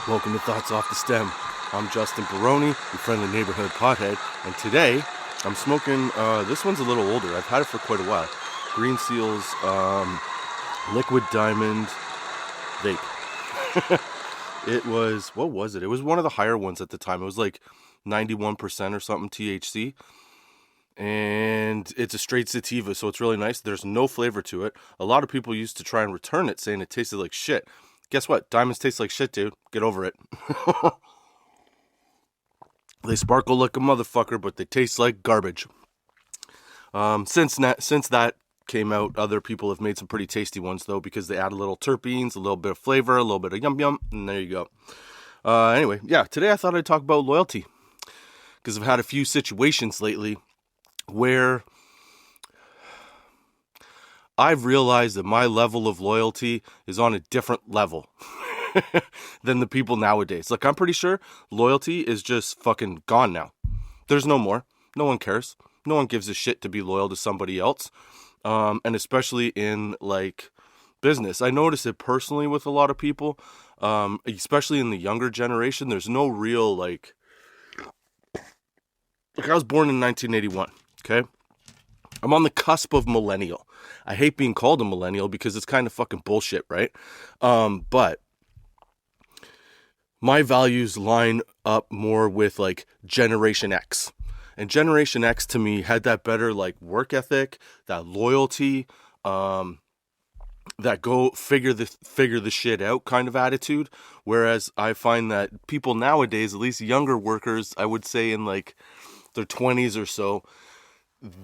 Welcome to Thoughts Off the Stem. I'm Justin Barone, your friendly neighborhood pothead, and today I'm smoking, this one's a little older. I've had it for quite a while. Green Seal's Liquid Diamond Vape. It was, what was it? It was one of the higher ones at the time. It was like 91% or something THC. And it's a straight sativa, so it's really nice. There's no flavor to it. A lot of people used to try and return it, saying it tasted like shit. Guess what? Diamonds taste like shit, dude. Get over it. They sparkle like a motherfucker, but they taste like garbage. Since that came out, other people have made some pretty tasty ones, though, because they add a little terpenes, a little bit of flavor, a little bit of yum, and there you go. Anyway, yeah, today I thought I'd talk about loyalty, because I've had a few situations lately where I've realized that my level of loyalty is on a different level than the people nowadays. Like, I'm pretty sure loyalty is just fucking gone now. There's no more. No one cares. No one gives a shit to be loyal to somebody else. And especially in, like, business. I notice it personally with a lot of people, especially in the younger generation. There's no real, like, I was born in 1981, okay? I'm on the cusp of millennial. I hate being called a millennial because it's kind of fucking bullshit, right? But my values line up more with like Generation X. And Generation X to me had that better like work ethic, that loyalty, that go figure the shit out kind of attitude. Whereas I find that people nowadays, at least younger workers, I would say in like their 20s or so,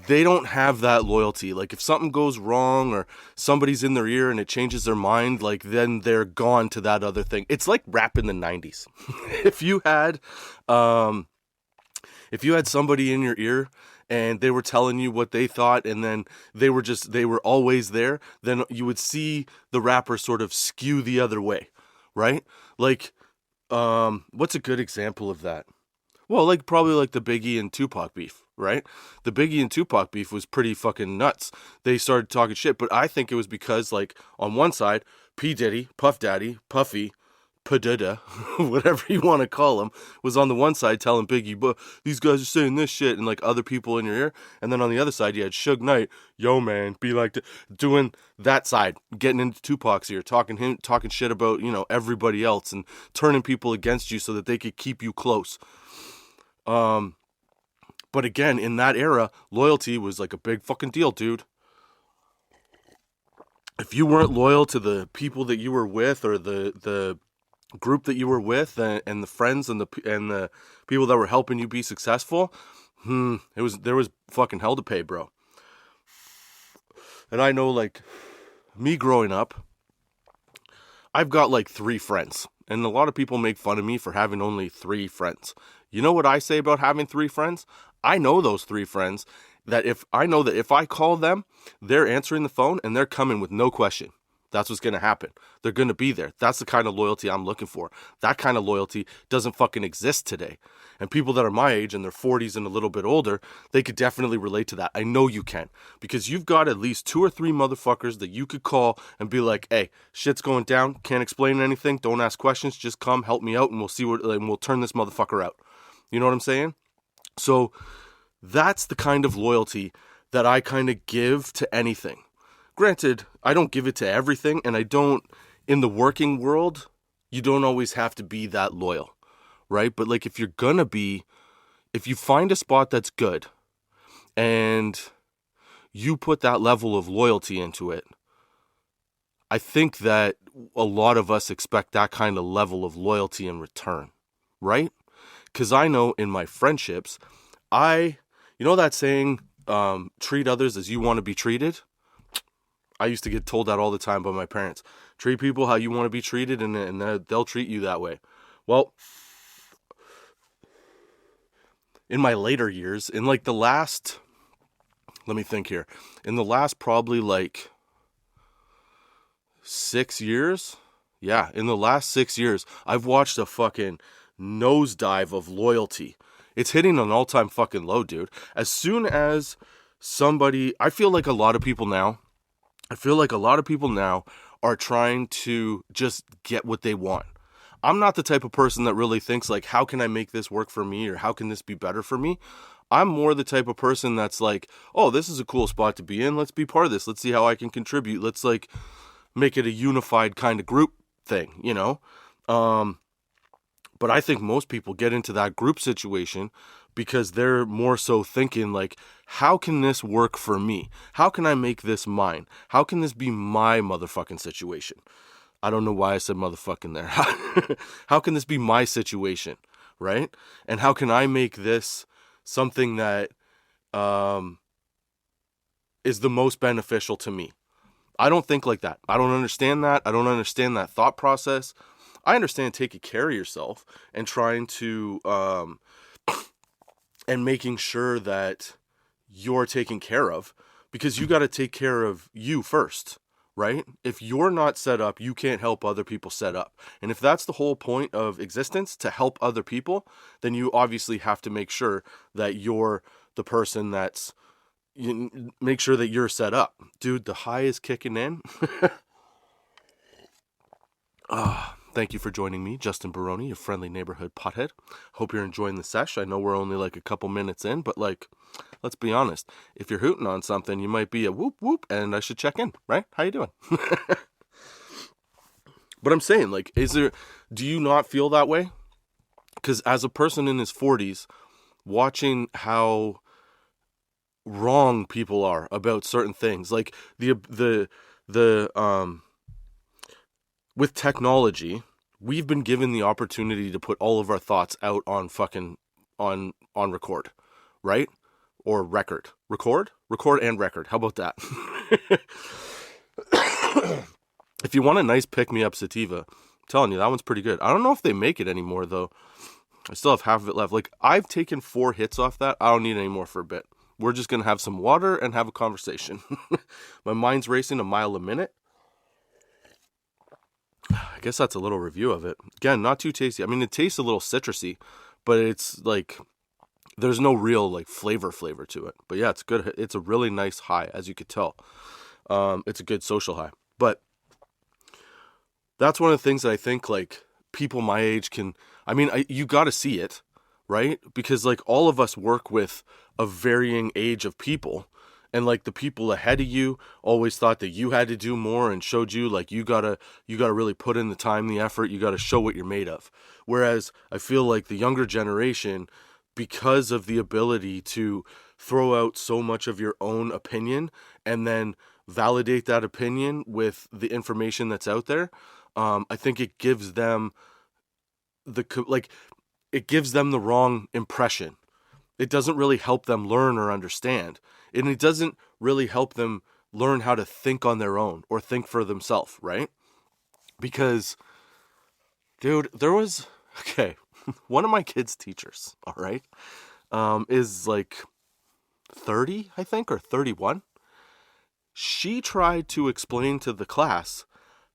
they don't have that loyalty. Like, if something goes wrong or somebody's in their ear and it changes their mind, like, then they're gone to that other thing. It's like rap in the 90s. If you had somebody in your ear and they were telling you what they thought, and then they were always there, then you would see the rapper sort of skew the other way, right? Like, what's a good example of that? Well, like, probably like the Biggie and Tupac beef, right? The Biggie and Tupac beef was pretty fucking nuts. They started talking shit, but I think it was because, like, on one side, P. Diddy, Puff Daddy, Puffy, Padida, whatever you want to call him, was on the one side telling Biggie, but these guys are saying this shit, and like other people in your ear. And then on the other side, you had Suge Knight, yo man, be like doing that side, getting into Tupac's ear, talking shit about, you know, everybody else and turning people against you so that they could keep you close. But again, in that era, loyalty was like a big fucking deal, dude. If you weren't loyal to the people that you were with, or the group that you were with, and the friends and the people that were helping you be successful, there was fucking hell to pay, bro. And I know, like, me growing up, I've got like 3 friends, and a lot of people make fun of me for having only 3 friends. You know what I say about having 3 friends? I know those 3 friends that if I call them, they're answering the phone and they're coming with no question. That's what's going to happen. They're going to be there. That's the kind of loyalty I'm looking for. That kind of loyalty doesn't fucking exist today. And people that are my age in their 40s and a little bit older, they could definitely relate to that. I know you can. Because you've got at least 2 or 3 motherfuckers that you could call and be like, hey, shit's going down. Can't explain anything. Don't ask questions. Just come, help me out, and we'll turn this motherfucker out. You know what I'm saying? So that's the kind of loyalty that I kind of give to anything. Granted, I don't give it to everything, and in the working world, you don't always have to be that loyal, right? But like, if you find a spot that's good and you put that level of loyalty into it, I think that a lot of us expect that kind of level of loyalty in return, right? Because I know in my friendships, you know that saying, treat others as you want to be treated? I used to get told that all the time by my parents. Treat people how you want to be treated, and they'll treat you that way. Well, in my later years, in like the last, let me think here, in the last probably like 6 years, in the last 6 years, I've watched a fucking nosedive of loyalty. It's hitting an all-time fucking low, dude. As soon as somebody, I feel like a lot of people now are trying to just get what they want. I'm not the type of person that really thinks like, how can I make this work for me, or how can this be better for me? I'm more the type of person that's like, oh, this is a cool spot to be in. Let's be part of this. Let's see how I can contribute. Let's like make it a unified kind of group thing, you know? But I think most people get into that group situation because they're more so thinking like, how can this work for me? How can I make this mine? How can this be my motherfucking situation? I don't know why I said motherfucking there. How can this be my situation, right? And how can I make this something that is the most beneficial to me? I don't think like that. I don't understand that. I don't understand that thought process. I understand taking care of yourself and trying to, and making sure that you're taken care of, because you got to take care of you first, right? If you're not set up, you can't help other people set up. And if that's the whole point of existence, to help other people, then you obviously have to make sure that you're the person that's, you make sure that you're set up. Dude, the high is kicking in. Thank you for joining me, Justin Barone, your friendly neighborhood pothead. Hope you're enjoying the sesh. I know we're only like a couple minutes in, but like, let's be honest. If you're hooting on something, you might be a whoop whoop, and I should check in, right? How you doing? But I'm saying, like, do you not feel that way? Because as a person in his 40s, watching how wrong people are about certain things, like with technology, we've been given the opportunity to put all of our thoughts out on fucking on record, right? Or record. Record and record. How about that? If you want a nice pick-me-up sativa, I'm telling you, that one's pretty good. I don't know if they make it anymore, though. I still have half of it left. Like, I've taken 4 hits off that. I don't need any more for a bit. We're just going to have some water and have a conversation. My mind's racing a mile a minute. I guess that's a little review of it. Again, not too tasty. I mean, it tastes a little citrusy, but it's like, there's no real like flavor to it. But yeah, it's good. It's a really nice high, as you could tell. It's a good social high. But that's one of the things that I think like people my age can, I mean, you got to see it, right? Because like all of us work with a varying age of people. And like the people ahead of you always thought that you had to do more and showed you like you gotta really put in the time, the effort, you gotta show what you're made of. Whereas I feel like the younger generation, because of the ability to throw out so much of your own opinion and then validate that opinion with the information that's out there, I think it gives them it gives them the wrong impression. It doesn't really help them learn or understand. And it doesn't really help them learn how to think on their own or think for themselves, right? Because, dude, one of my kids' teachers, all right, is like 30, I think, or 31. She tried to explain to the class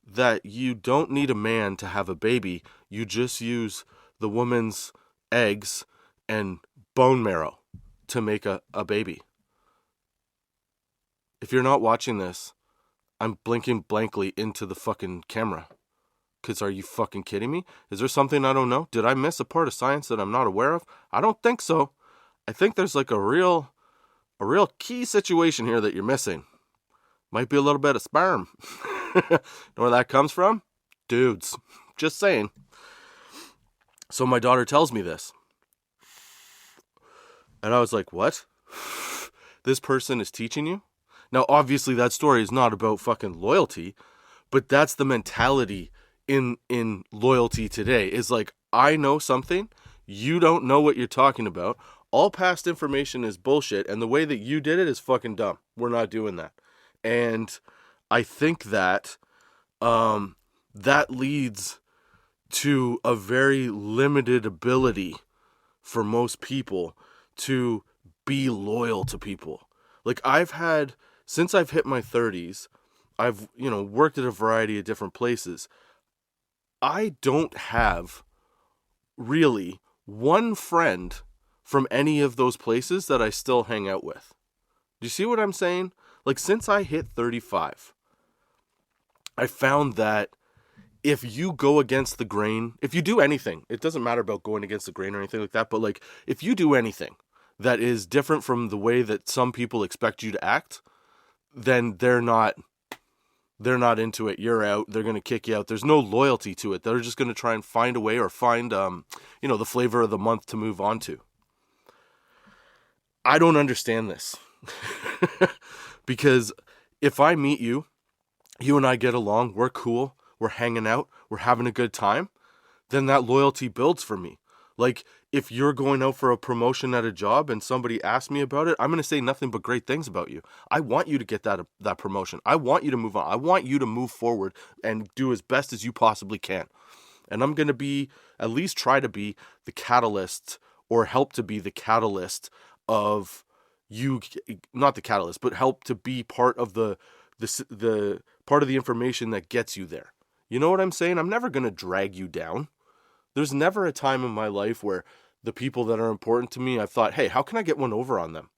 that you don't need a man to have a baby. You just use the woman's eggs and bone marrow to make a baby. If you're not watching this, I'm blinking blankly into the fucking camera. Because are you fucking kidding me? Is there something I don't know? Did I miss a part of science that I'm not aware of? I don't think so. I think there's like a real key situation here that you're missing. Might be a little bit of sperm. Know where that comes from? Dudes. Just saying. So my daughter tells me this. And I was like, what? This person is teaching you? Now, obviously, that story is not about fucking loyalty, but that's the mentality in loyalty today. Is like, I know something, you don't know what you're talking about. All past information is bullshit, and the way that you did it is fucking dumb. We're not doing that. And I think that that leads to a very limited ability for most people to be loyal to people. Like since I've hit my 30s, I've, worked at a variety of different places. I don't have really one friend from any of those places that I still hang out with. Do you see what I'm saying? Like, since I hit 35, I found that if you go against the grain, if you do anything, it doesn't matter about going against the grain or anything like that, but like if you do anything that is different from the way that some people expect you to act, then they're not into it. You're out. They're going to kick you out. There's no loyalty to it. They're just going to try and find a way or find, the flavor of the month to move on to. I don't understand this. Because if I meet you, you and I get along, we're cool, we're hanging out, we're having a good time, then that loyalty builds for me. Like, if you're going out for a promotion at a job and somebody asks me about it, I'm going to say nothing but great things about you. I want you to get that promotion. I want you to move on. I want you to move forward and do as best as you possibly can. And I'm going to at least try to be the catalyst, or help to be the catalyst of you, not the catalyst, but help to be part of the part of the information that gets you there. You know what I'm saying? I'm never going to drag you down. There's never a time in my life where the people that are important to me, I've thought, hey, how can I get one over on them?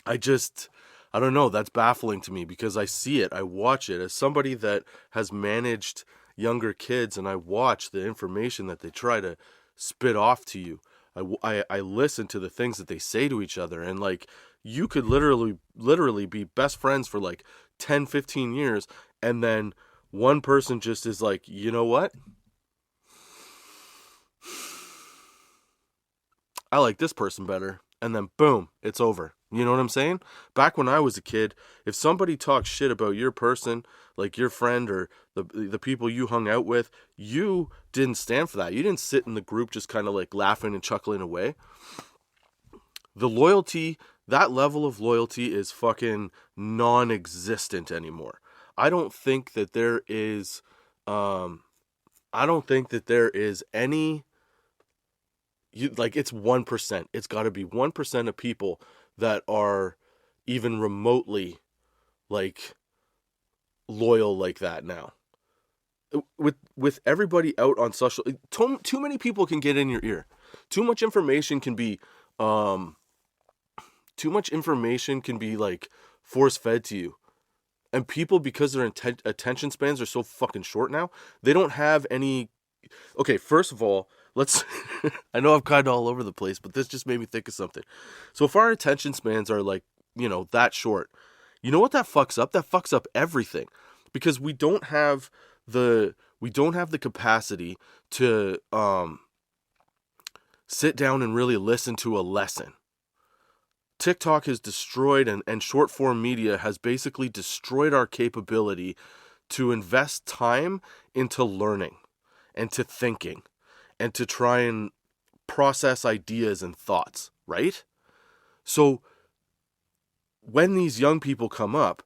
I don't know. That's baffling to me because I see it. I watch it as somebody that has managed younger kids, and I watch the information that they try to spit off to you. I listen to the things that they say to each other, and like, you could literally be best friends for like 10, 15 years, and then one person just is like, you know what? I like this person better. And then boom, it's over. You know what I'm saying? Back when I was a kid, if somebody talked shit about your person, like your friend or the people you hung out with, you didn't stand for that. You didn't sit in the group just kind of like laughing and chuckling away. The loyalty, that level of loyalty is fucking non-existent anymore. I don't think that there is any, it's 1%. It's got to be 1% of people that are even remotely like loyal like that now. With everybody out on social, too many people can get in your ear. Too much information can be like force fed to you. And people, because their attention spans are so fucking short now, they don't have any. Okay, first of all, let's. I know I'm kind of all over the place, but this just made me think of something. So if our attention spans are like, that short, you know what that fucks up? That fucks up everything, because we don't have the capacity to sit down and really listen to a lesson. TikTok has destroyed, and short form media has basically destroyed our capability to invest time into learning and to thinking and to try and process ideas and thoughts, right? So when these young people come up,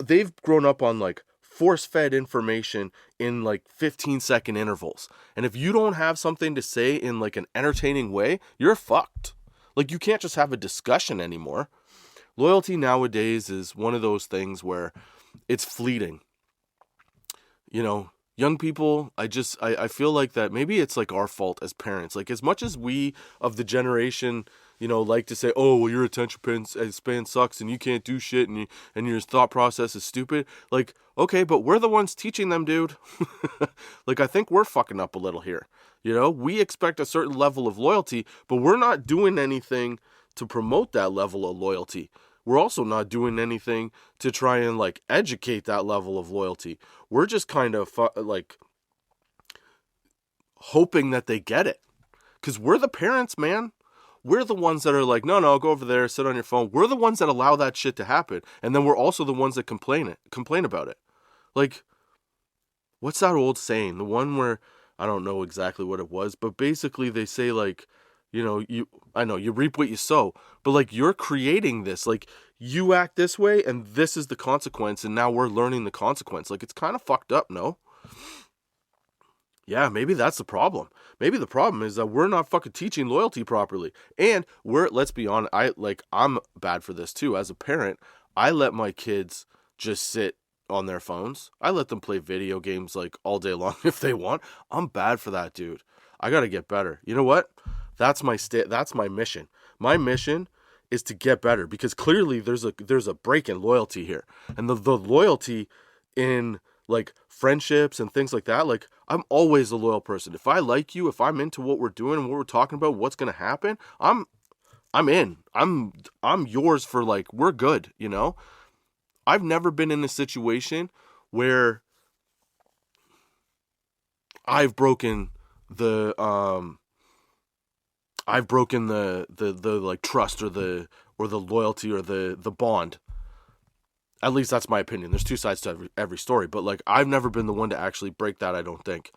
they've grown up on like force-fed information in like 15-second intervals. And if you don't have something to say in like an entertaining way, you're fucked. Like, you can't just have a discussion anymore. Loyalty nowadays is one of those things where it's fleeting. Young people, I feel like that maybe it's like our fault as parents. Like, as much as we of the generation, like to say, oh, well, your attention span sucks and you can't do shit and your thought process is stupid. Like, okay, but we're the ones teaching them, dude. Like, I think we're fucking up a little here. We expect a certain level of loyalty, but we're not doing anything to promote that level of loyalty. We're also not doing anything to try and like educate that level of loyalty. We're just kind of like hoping that they get it. Because we're the parents, man. We're the ones that are like, no, go over there, sit on your phone. We're the ones that allow that shit to happen. And then we're also the ones that complain about it. Like, what's that old saying? The one where, I don't know exactly what it was, but basically they say like, you reap what you sow, but like, you're creating this, like, you act this way and this is the consequence, and now we're learning the consequence. Like, it's kind of fucked up, no? Yeah, maybe that's the problem. Maybe the problem is that we're not fucking teaching loyalty properly. And let's be honest, I'm bad for this too. As a parent, I let my kids just sit on their phones. I let them play video games like all day long if they want. I'm bad for that, dude. I got to get better. You know what? That's my mission. My mission is to get better, because clearly there's a break in loyalty here. And the loyalty in like friendships and things like that, like I'm always a loyal person. If I like you, if I'm into what we're doing and what we're talking about, what's going to happen, I'm in. I'm yours for like, we're good, you know? I've never been in a situation where I've broken the the like trust or the loyalty or the bond. At least that's my opinion. There's two sides to every story, but like I've never been the one to actually break that, I don't think.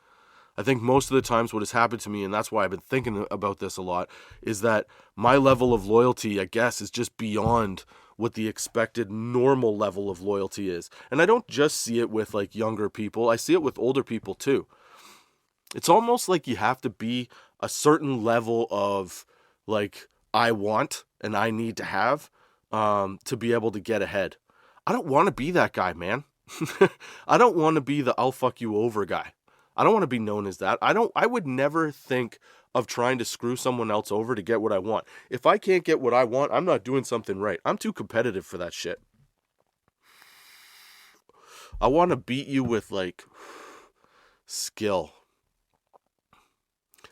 I think most of the times what has happened to me, and that's why I've been thinking about this a lot, is that my level of loyalty, I guess, is just beyond what the expected normal level of loyalty is. And I don't just see it with like younger people, I see it with older people too. It's almost like you have to be a certain level of like, I want and I need to have to be able to get ahead. I don't want to be that guy, man. I don't want to be the I'll fuck you over guy. I don't want to be known as that. I would never think of trying to screw someone else over to get what I want. If I can't get what I want, I'm not doing something right. I'm too competitive for that shit. I want to beat you with like skill.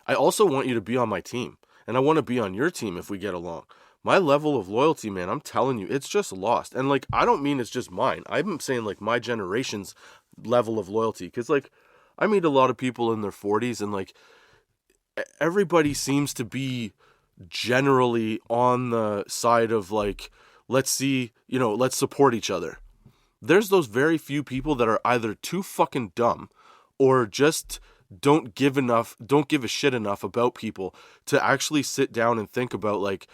I also want you to be on my team, and I want to be on your team if we get along. My level of loyalty, man, I'm telling you, it's just lost. And like, I don't mean it's just mine. I'm saying like my generation's level of loyalty, because like I meet a lot of people in their 40s, and like everybody seems to be generally on the side of like, let's see, you know, let's support each other. There's those very few people that are either too fucking dumb or just don't give a shit enough about people to actually sit down and think about like,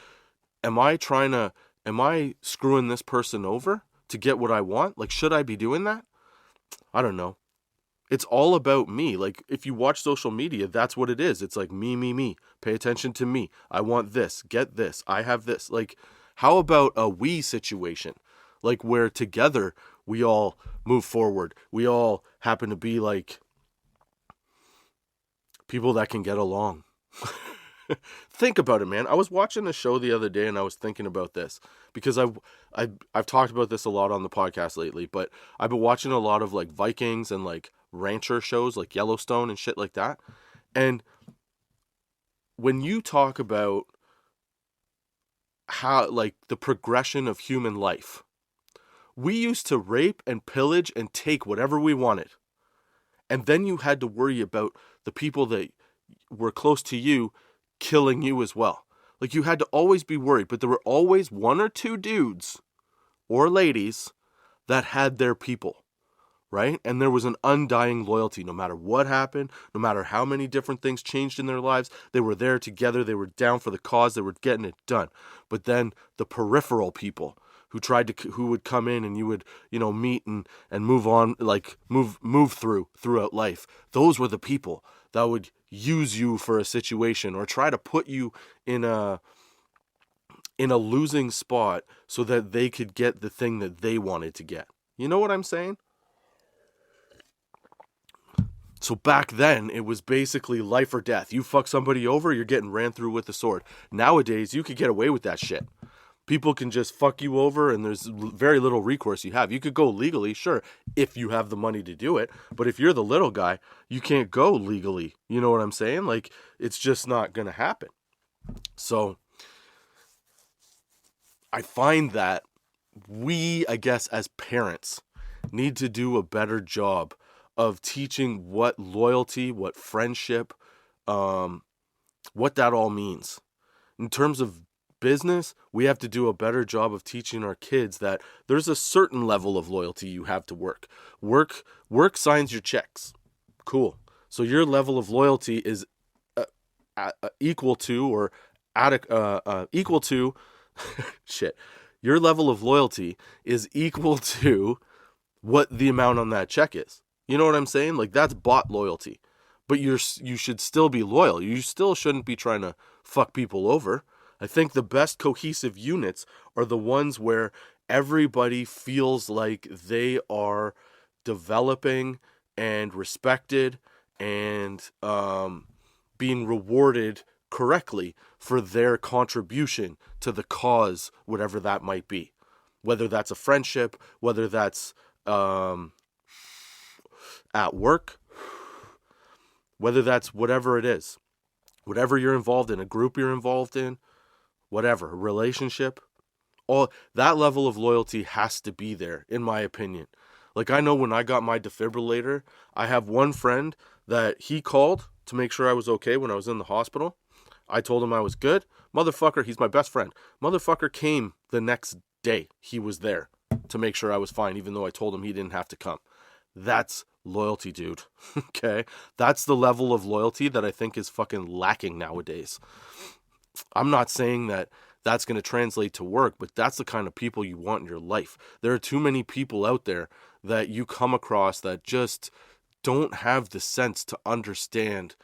am I screwing this person over to get what I want? Like, should I be doing that? I don't know. It's all about me. Like, if you watch social media, that's what it is. It's like me. Pay attention to me. I want this. Get this. I have this. Like, how about a we situation? Like, where together we all move forward. We all happen to be like people that can get along. Think about it, man. I was watching a show the other day and I was thinking about this because I've talked about this a lot on the podcast lately, but I've been watching a lot of like Vikings and like rancher shows like Yellowstone and shit like that. And when you talk about how like the progression of human life, we used to rape and pillage and take whatever we wanted. And then you had to worry about the people that were close to you killing you as well. Like, you had to always be worried, but there were always one or two dudes or ladies that had their people, right? And there was an undying loyalty. No matter what happened, no matter how many different things changed in their lives, they were there together. They were down for the cause. They were getting it done. But then the peripheral people who would come in and you would, you know, meet and move on, like move throughout life. Those were the people that would use you for a situation or try to put you in a losing spot so that they could get the thing that they wanted to get. You know what I'm saying? So back then, it was basically life or death. You fuck somebody over, you're getting ran through with a sword. Nowadays, you could get away with that shit. People can just fuck you over and there's very little recourse you have. You could go legally, sure, if you have the money to do it. But if you're the little guy, you can't go legally. You know what I'm saying? Like, it's just not going to happen. So I find that we, I guess, as parents, need to do a better job of teaching what loyalty, what friendship, what that all means. In terms of business, we have to do a better job of teaching our kids that there's a certain level of loyalty you have to work. Work signs your checks. Cool. So your level of loyalty is equal to or equal to shit. Your level of loyalty is equal to what the amount on that check is. You know what I'm saying? Like, that's bought loyalty. But you should still be loyal. You still shouldn't be trying to fuck people over. I think the best cohesive units are the ones where everybody feels like they are developing and respected and being rewarded correctly for their contribution to the cause, whatever that might be. Whether that's a friendship, whether that's at work, whether that's whatever it is. Whatever you're involved in, a group you're involved in, whatever, a relationship, all that level of loyalty has to be there, in my opinion. Like, I know when I got my defibrillator, I have one friend that he called to make sure I was okay when I was in the hospital. I told him I was good. Motherfucker, he's my best friend. Motherfucker came the next day. He was there to make sure I was fine, even though I told him he didn't have to come. That's loyalty, dude. Okay? That's the level of loyalty that I think is fucking lacking nowadays. I'm not saying that that's going to translate to work, but that's the kind of people you want in your life. There are too many people out there that you come across that just don't have the sense to understand,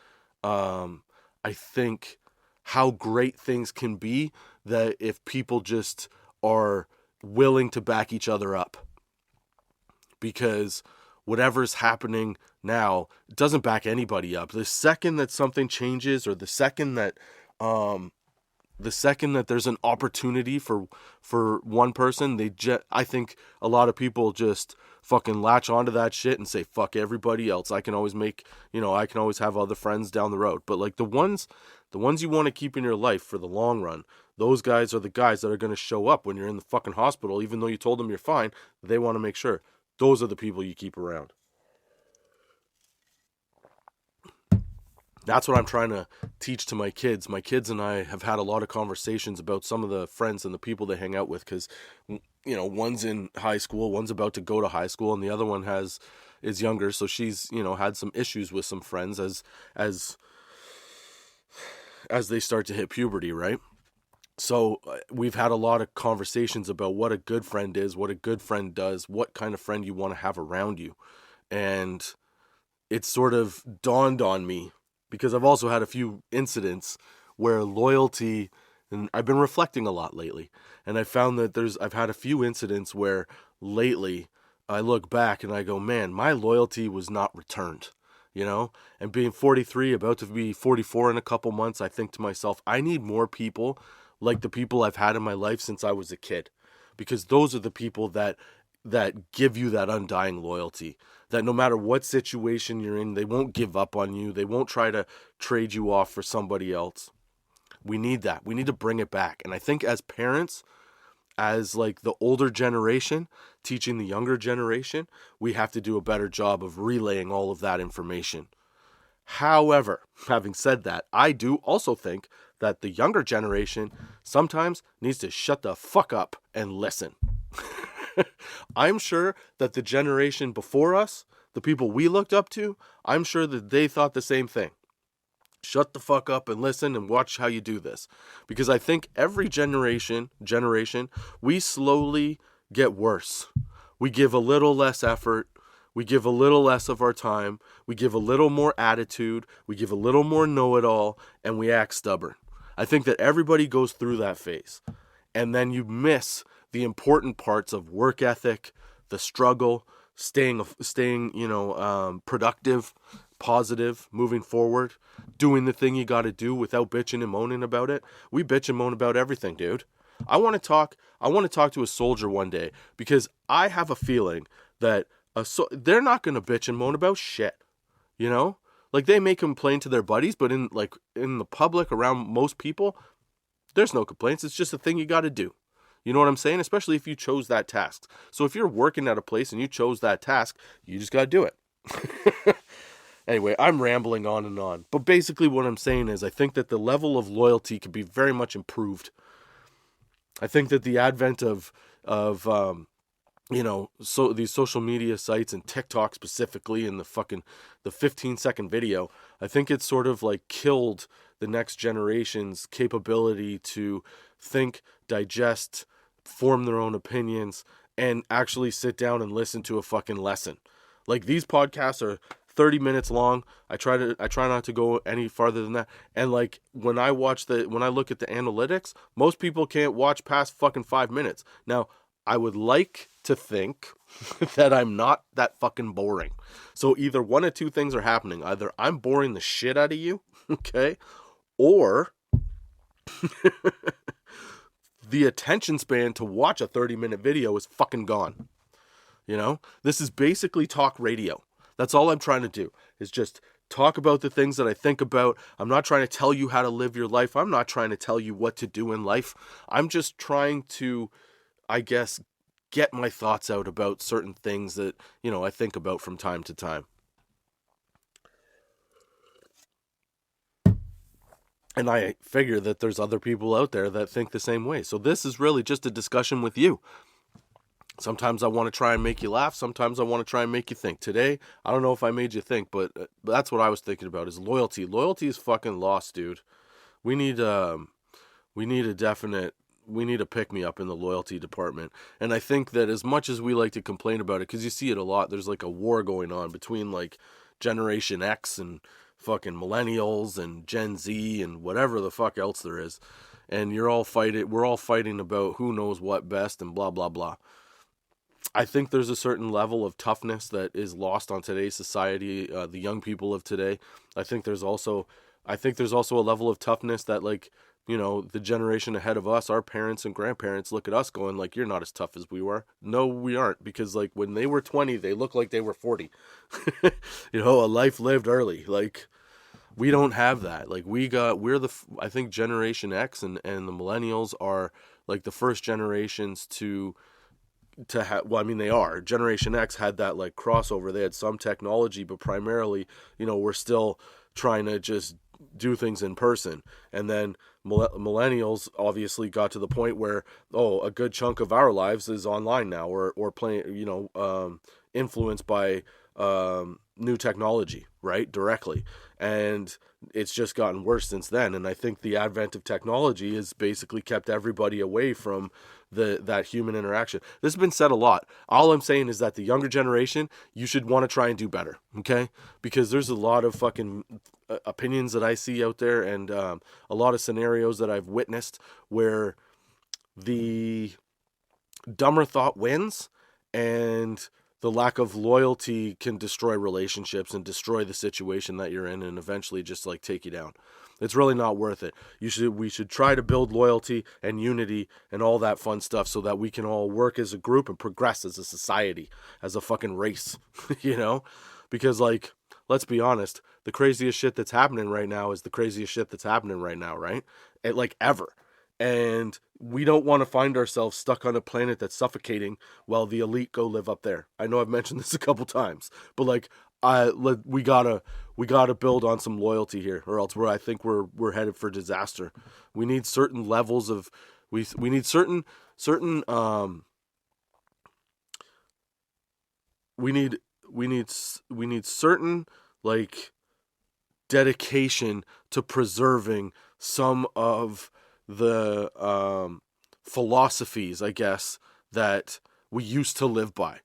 I think, how great things can be, that if people just are willing to back each other up. Because whatever's happening now doesn't back anybody up. The second that something changes, or the second that there's an opportunity for one person, I think a lot of people just fucking latch onto that shit and say, fuck everybody else. I can always have other friends down the road. But like the ones you want to keep in your life for the long run, those guys are the guys that are going to show up when you're in the fucking hospital, even though you told them you're fine. They want to make sure. Those are the people you keep around. That's what I'm trying to teach to my kids. My kids and I have had a lot of conversations about some of the friends and the people they hang out with, because, you know, one's in high school, one's about to go to high school, and the other one is younger, so she's, you know, had some issues with some friends as they start to hit puberty, right? So we've had a lot of conversations about what a good friend is, what a good friend does, what kind of friend you want to have around you. And it sort of dawned on me, because I've also had a few incidents where loyalty, and I've been reflecting a lot lately, and I found that I've had a few incidents where lately I look back and I go, man, my loyalty was not returned, you know? And being 43, about to be 44 in a couple months, I think to myself, I need more people like the people I've had in my life since I was a kid, because those are the people that give you that undying loyalty, that no matter what situation you're in, they won't give up on you. They won't try to trade you off for somebody else. We need that. We need to bring it back. And I think as parents, as like the older generation teaching the younger generation, we have to do a better job of relaying all of that information. However, having said that, I do also think that the younger generation sometimes needs to shut the fuck up and listen. I'm sure that the generation before us, the people we looked up to, I'm sure that they thought the same thing. Shut the fuck up and listen and watch how you do this. Because I think every generation, we slowly get worse. We give a little less effort. We give a little less of our time. We give a little more attitude. We give a little more know-it-all, and we act stubborn. I think that everybody goes through that phase. And then you miss the important parts of work ethic, the struggle, staying, productive, positive, moving forward, doing the thing you got to do without bitching and moaning about it. We bitch and moan about everything, dude. I want to talk to a soldier one day, because I have a feeling that they're not going to bitch and moan about shit, you know? Like, they may complain to their buddies, but in the public, around most people, there's no complaints. It's just a thing you got to do. You know what I'm saying? Especially if you chose that task. So if you're working at a place and you chose that task, you just got to do it. Anyway, I'm rambling on and on. But basically what I'm saying is, I think that the level of loyalty could be very much improved. I think that the advent of these social media sites, and TikTok specifically, and the 15-second video, I think it's sort of like killed the next generation's capability to think, digest, form their own opinions, and actually sit down and listen to a fucking lesson. Like, these podcasts are 30 minutes long. I try not to go any farther than that. And like, when I look at the analytics, most people can't watch past fucking 5 minutes. Now, I would like to think that I'm not that fucking boring. So either one of two things are happening. Either I'm boring the shit out of you, okay? or the attention span to watch a 30-minute video is fucking gone. You know, this is basically talk radio. That's all I'm trying to do, is just talk about the things that I think about. I'm not trying to tell you how to live your life. I'm not trying to tell you what to do in life. I'm just trying to, I guess, get my thoughts out about certain things that, you know, I think about from time to time. And I figure that there's other people out there that think the same way. So this is really just a discussion with you. Sometimes I want to try and make you laugh. Sometimes I want to try and make you think. Today, I don't know if I made you think, but that's what I was thinking about, is loyalty. Loyalty is fucking lost, dude. We need a pick-me-up in the loyalty department. And I think that as much as we like to complain about it, because you see it a lot, there's like a war going on between like Generation X and fucking millennials and Gen Z and whatever the fuck else there is. And we're all fighting about who knows what best and blah, blah, blah. I think there's a certain level of toughness that is lost on today's society, the young people of today. I think there's also a level of toughness that, like, you know, the generation ahead of us, our parents and grandparents, look at us going like, you're not as tough as we were. No, we aren't, because like when they were 20, they looked like they were 40. You know, a life lived early. Like, we don't have that. Like, I think Generation X and the millennials are like the first generations to have, well, I mean, they are. Generation X had that like crossover. They had some technology, but primarily, you know, we're still trying to just do things in person. And then millennials obviously got to the point where, a good chunk of our lives is online now, or playing, you know, influenced by new technology, right? Directly. And it's just gotten worse since then. And I think the advent of technology has basically kept everybody away from that human interaction. This has been said a lot. All I'm saying is that the younger generation, you should want to try and do better, okay? Because there's a lot of fucking opinions that I see out there, and a lot of scenarios that I've witnessed where the dumber thought wins, and the lack of loyalty can destroy relationships and destroy the situation that you're in, and eventually just like take you down. It's really not worth it. We should try to build loyalty and unity and all that fun stuff so that we can all work as a group and progress as a society, as a fucking race, you know? Because, like, let's be honest, the craziest shit that's happening right now is the craziest shit that's happening right now, right? Like, ever. And we don't want to find ourselves stuck on a planet that's suffocating while the elite go live up there. I know I've mentioned this a couple times, but like, we gotta build on some loyalty here, or else I think we're headed for disaster. We need certain levels of we need certain we need certain like dedication to preserving some of the philosophies, I guess, that we used to live by,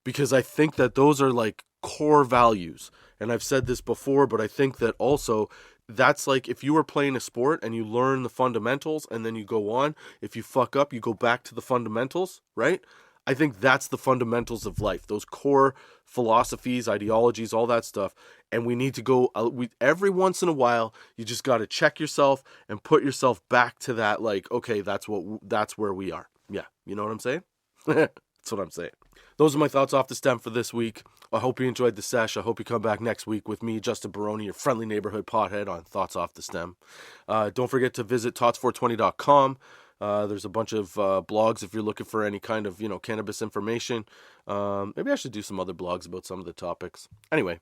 because I think that those are like core values. And I've said this before, but I think that also that's like if you were playing a sport and you learn the fundamentals and then you go on, if you fuck up, you go back to the fundamentals, right? I think that's the fundamentals of life, those core philosophies, ideologies, all that stuff. And we need to go, every once in a while, you just got to check yourself and put yourself back to that, like, okay, that's where we are. Yeah, you know what I'm saying? That's what I'm saying. Those are my thoughts off the stem for this week. I hope you enjoyed the sesh. I hope you come back next week with me, Justin Barone, your friendly neighborhood pothead, on Thoughts Off the Stem. Don't forget to visit tots420.com. There's a bunch of blogs if you're looking for any kind of, cannabis information. Maybe I should do some other blogs about some of the topics. Anyway,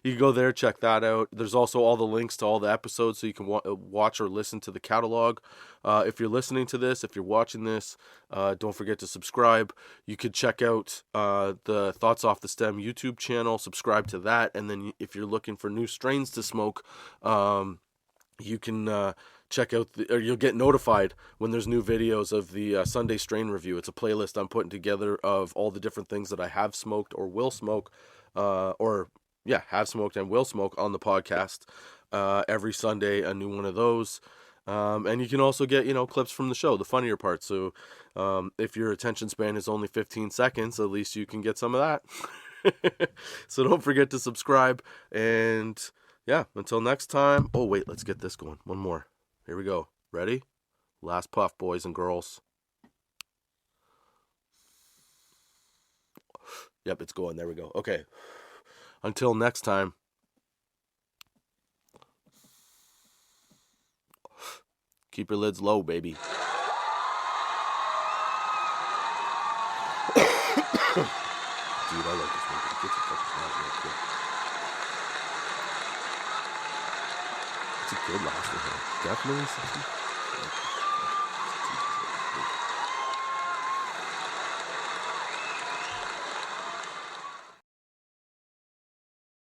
you can go there, check that out. There's also all the links to all the episodes so you can watch or listen to the catalog. If you're listening to this, if you're watching this, don't forget to subscribe. You could check out the Thoughts Off the Stem YouTube channel, subscribe to that, and then if you're looking for new strains to smoke, you can check out or you'll get notified when there's new videos of the Sunday strain review. It's a playlist I'm putting together of all the different things that I have smoked or will smoke, have smoked and will smoke on the podcast. Every Sunday, a new one of those. And you can also get, clips from the show, the funnier parts. So if your attention span is only 15 seconds, at least you can get some of that. So don't forget to subscribe, and yeah, until next time. Oh, wait, let's get this going. One more. Here we go. Ready? Last puff, boys and girls. Yep, it's going. There we go. Okay. Until next time. Keep your lids low, baby. Dude, I like this movie. Get the fucking out real quick. It's a good last one. Definitely something.